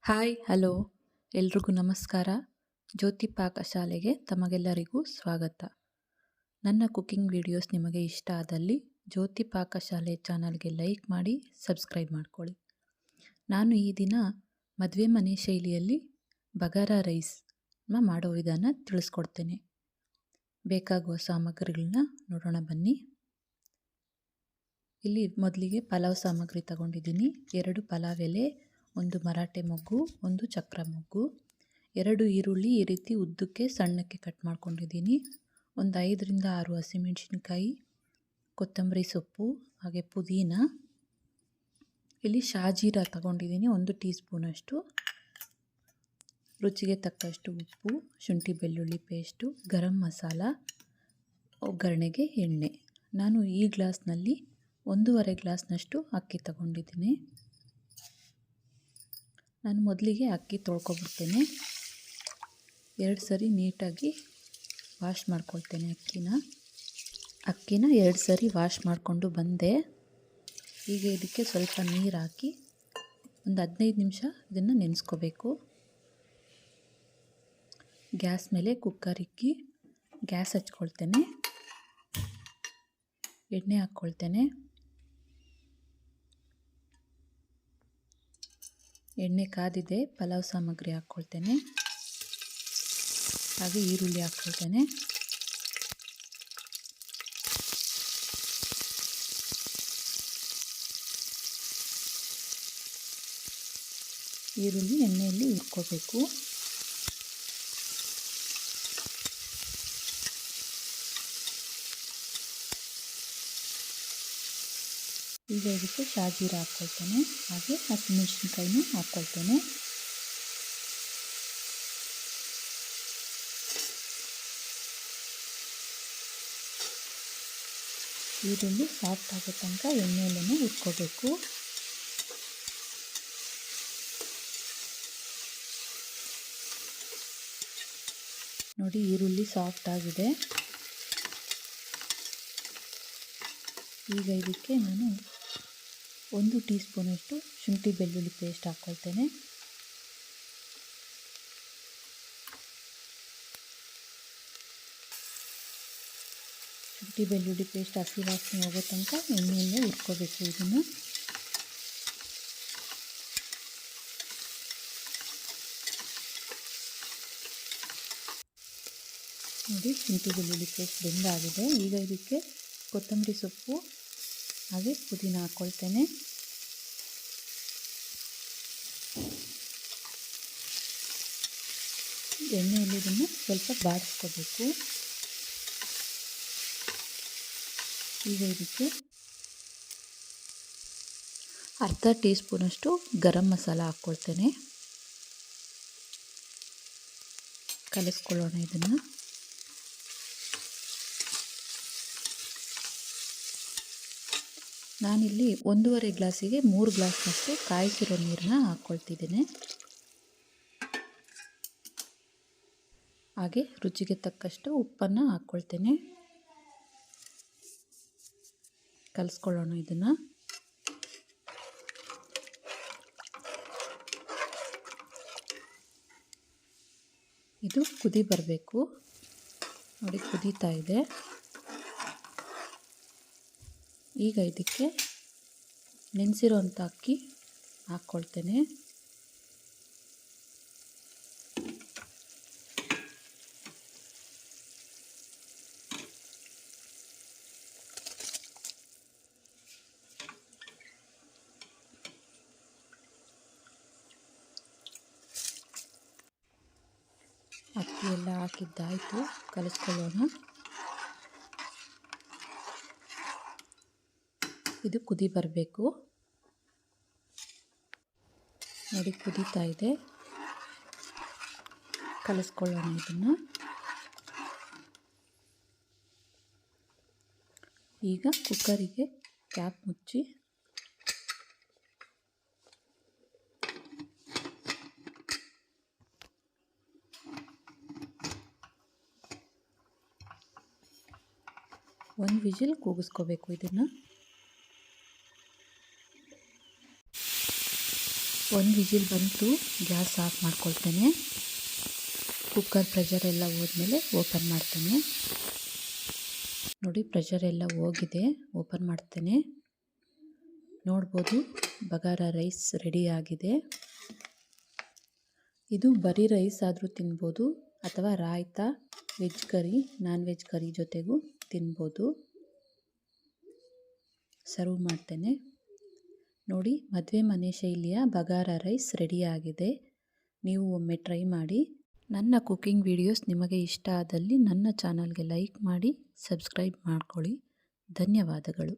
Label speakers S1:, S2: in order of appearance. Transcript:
S1: Hi hello ಎಲ್ರಿಗೂ ನಮಸ್ಕಾರ. ಜ್ಯೋತಿ ಪಾಕಶಾಲೆಗೆ ತಮಗೆಲ್ಲರಿಗೂ ಸ್ವಾಗತ. ನನ್ನ ಕುಕಿಂಗ್ ವಿಡಿಯೋಸ್ ನಿಮಗೆ ಇಷ್ಟ ಆದಲ್ಲಿ ಜ್ಯೋತಿ ಪಾಕಶಾಲೆ ಚಾನಲ್ಗೆ ಲೈಕ್ ಮಾಡಿ ಸಬ್ಸ್ಕ್ರೈಬ್ ಮಾಡ್ಕೊಳ್ಳಿ. ನಾನು ಈ ದಿನ ಮದುವೆ ಮನೆ ಶೈಲಿಯಲ್ಲಿ ಬಗಾರ ರೈಸ್ ಮಾಡೋ ವಿಧಾನ ತಿಳಿಸ್ಕೊಡ್ತೇನೆ. ಬೇಕಾಗುವ ಸಾಮಗ್ರಿಗಳನ್ನ ನೋಡೋಣ ಬನ್ನಿ. ಇಲ್ಲಿ ಮೊದಲಿಗೆ ಪಲಾವ್ ಸಾಮಗ್ರಿ ತಗೊಂಡಿದ್ದೀನಿ. 2 ಪಲಾವ್ ಎಲೆ, 1 ಮರಾಠೆ ಮೊಗ್ಗು, 1 ಚಕ್ರ ಮೊಗ್ಗು, 2 ಈರುಳ್ಳಿ ಈ ರೀತಿ ಉದ್ದಕ್ಕೆ ಸಣ್ಣಕ್ಕೆ ಕಟ್ ಮಾಡ್ಕೊಂಡಿದ್ದೀನಿ. ಒಂದು 5ರಿಂದ 6 ಹಸಿಮೆಣಸಿನ್ಕಾಯಿ, ಕೊತ್ತಂಬರಿ ಸೊಪ್ಪು, ಹಾಗೆ ಪುದೀನ. ಇಲ್ಲಿ ಶಾಜೀರ ತಗೊಂಡಿದ್ದೀನಿ 1 ಟೀ ಸ್ಪೂನಷ್ಟು, ರುಚಿಗೆ ತಕ್ಕಷ್ಟು ಉಪ್ಪು, ಶುಂಠಿ ಬೆಳ್ಳುಳ್ಳಿ ಪೇಸ್ಟು, ಗರಂ ಮಸಾಲ, ಒಗ್ಗರಣೆಗೆ ಎಣ್ಣೆ. ನಾನು ಈ ಗ್ಲಾಸ್ನಲ್ಲಿ 1.5 ಗ್ಲಾಸ್ನಷ್ಟು ಅಕ್ಕಿ ತಗೊಂಡಿದ್ದೀನಿ. ನಾನು ಮೊದಲಿಗೆ ಅಕ್ಕಿ ತೊಳ್ಕೊಬಿಡ್ತೇನೆ. 2 ಸರಿ ನೀಟಾಗಿ ವಾಶ್ ಮಾಡ್ಕೊಳ್ತೇನೆ ಅಕ್ಕಿನ 2 ಸರಿ ವಾಶ್ ಮಾಡಿಕೊಂಡು ಬಂದೆ. ಈಗ ಇದಕ್ಕೆ ಸ್ವಲ್ಪ ನೀರು ಹಾಕಿ ಒಂದು 15 ನಿಮಿಷ ಇದನ್ನು ನೆನೆಸ್ಕೋಬೇಕು. ಗ್ಯಾಸ್ ಮೇಲೆ ಕುಕ್ಕರ್ ಇಕ್ಕಿ ಗ್ಯಾಸ್ ಹಚ್ಕೊಳ್ತೇನೆ. ಎಣ್ಣೆ ಹಾಕ್ಕೊಳ್ತೇನೆ. ಎಣ್ಣೆ ಕಾದಿದೆ. ಪಲಾವ್ ಸಾಮಗ್ರಿ ಹಾಕ್ಕೊಳ್ತೇನೆ. ಹಾಗೆ ಈರುಳ್ಳಿ ಹಾಕ್ಕೊಳ್ತೇನೆ. ಈರುಳ್ಳಿ ಎಣ್ಣೆಯಲ್ಲಿ ಹುರ್ಕೋಬೇಕು. ಈಗ ಇದಕ್ಕೆ ಶಾಜೀರ ಹಾಕ್ಕೊಳ್ತೇನೆ. ಹಾಗೆ ಹಸಿಮೆಣಸಿನ್ಕಾಯಿನೂ ಹಾಕ್ಕೊಳ್ತೇನೆ. ಈರುಳ್ಳಿ ಸಾಫ್ಟ್ ಆಗೋ ತನಕ ಎಣ್ಣೆಯಲ್ಲೇ ಹುರ್ಕೋಬೇಕು. ನೋಡಿ, ಈರುಳ್ಳಿ ಸಾಫ್ಟ್ ಆಗಿದೆ. ಈಗ ಇದಕ್ಕೆ ನಾನು 1 ಟೀ ಸ್ಪೂನಷ್ಟು ಶುಂಠಿ ಬೆಳ್ಳುಳ್ಳಿ ಪೇಸ್ಟ್ ಹಾಕ್ಕೊಳ್ತೇನೆ. ಶುಂಠಿ ಬೆಳ್ಳುಳ್ಳಿ ಪೇಸ್ಟ್ ಹಸಿ ವಾಸನೆ ಹೋಗೋ ತನಕ ಎಣ್ಣೆಯಲ್ಲೇ ಹುರ್ಕೋಬೇಕು. ಇದನ್ನು ನೋಡಿ, ಶುಂಠಿ ಬೆಳ್ಳುಳ್ಳಿ ಪೇಸ್ಟ್ ಬೆಂದಾಗಿದೆ. ಈಗ ಇದಕ್ಕೆ ಕೊತ್ತಂಬರಿ ಸೊಪ್ಪು ಹಾಗೆ ಪುದೀನ ಹಾಕ್ಕೊಳ್ತೇನೆ. ಎಣ್ಣೆಯಲ್ಲಿ ಇದನ್ನು ಸ್ವಲ್ಪ ಬಾಡಿಸ್ಕೋಬೇಕು. ಈಗ ಇದಕ್ಕೆ ಅರ್ಧ ಟೀ ಸ್ಪೂನಷ್ಟು ಗರಂ ಮಸಾಲ ಹಾಕ್ಕೊಳ್ತೇನೆ. ಕಲಿಸ್ಕೊಳ್ಳೋಣ ಇದನ್ನು. ನಾನಿಲ್ಲಿ 1.5 ಗ್ಲಾಸಿಗೆ 3 ಗ್ಲಾಸ್ನಷ್ಟು ಕಾಯಿಸಿರೋ ನೀರನ್ನ ಹಾಕ್ಕೊಳ್ತಿದ್ದೇನೆ. ಹಾಗೆ ರುಚಿಗೆ ತಕ್ಕಷ್ಟು ಉಪ್ಪನ್ನು ಹಾಕ್ಕೊಳ್ತೇನೆ. ಕಲಿಸ್ಕೊಳ್ಳೋಣ ಇದನ್ನು. ಇದು ಕುದಿ ಬರಬೇಕು. ನೋಡಿ, ಕುದೀತಾ ಇದೆ. ಈಗ ಇದಕ್ಕೆ ನೆನೆಸಿರೋಂಥ ಅಕ್ಕಿ ಹಾಕ್ಕೊಳ್ತೇನೆ. ಅಕ್ಕಿ ಎಲ್ಲ ಹಾಕಿದ್ದಾಯಿತು. ಕಲಿಸ್ಕೊಳ್ಳೋಣ. ಇದು ಕುದಿ ಬರಬೇಕು. ನೋಡಿ, ಕುದೀತಾ ಇದೆ. ಕಲಿಸ್ಕೊಳ್ಳೋಣ ಇದನ್ನು. ಈಗ ಕುಕ್ಕರಿಗೆ ಕ್ಯಾಪ್ ಮುಚ್ಚಿ ಒಂದು ವಿಜಿಲ್ ಕೂಗಿಸ್ಕೋಬೇಕು ಇದನ್ನು. ಒಂದು ವಿಜಿಲ್ ಬಂತು, ಗ್ಯಾಸ್ ಆಫ್ ಮಾಡ್ಕೊಳ್ತೇನೆ. ಕುಕ್ಕರ್ ಪ್ರೆಷರ್ ಎಲ್ಲ ಹೋದ್ಮೇಲೆ ಓಪನ್ ಮಾಡ್ತೇನೆ. ನೋಡಿ, ಪ್ರೆಷರ್ ಎಲ್ಲ ಹೋಗಿದೆ. ಓಪನ್ ಮಾಡ್ತೇನೆ. ನೋಡ್ಬೋದು, ಬಗಾರ ರೈಸ್ ರೆಡಿ ಆಗಿದೆ. ಇದು ಬರೀ ರೈಸ್ ಆದರೂ ತಿನ್ಬೋದು, ಅಥವಾ ರಾಯ್ತಾ, ವೆಜ್ ಕರಿ, ನಾನ್ ವೆಜ್ ಕರಿ ಜೊತೆಗೂ ತಿನ್ಬೋದು. ಸರ್ವ್ ಮಾಡ್ತೇನೆ. ನೋಡಿ, ಮದುವೆ ಮನೆ ಶೈಲಿಯ ಬಗಾರ ರೈಸ್ ರೆಡಿಯಾಗಿದೆ. ನೀವು ಒಮ್ಮೆ ಟ್ರೈ ಮಾಡಿ. ನನ್ನ ಕುಕಿಂಗ್ ವಿಡಿಯೋಸ್ ನಿಮಗೆ ಇಷ್ಟ ಆದಲ್ಲಿ ನನ್ನ ಚಾನಲ್ಗೆ ಲೈಕ್ ಮಾಡಿ, ಸಬ್ಸ್ಕ್ರೈಬ್ ಮಾಡ್ಕೊಳ್ಳಿ. ಧನ್ಯವಾದಗಳು.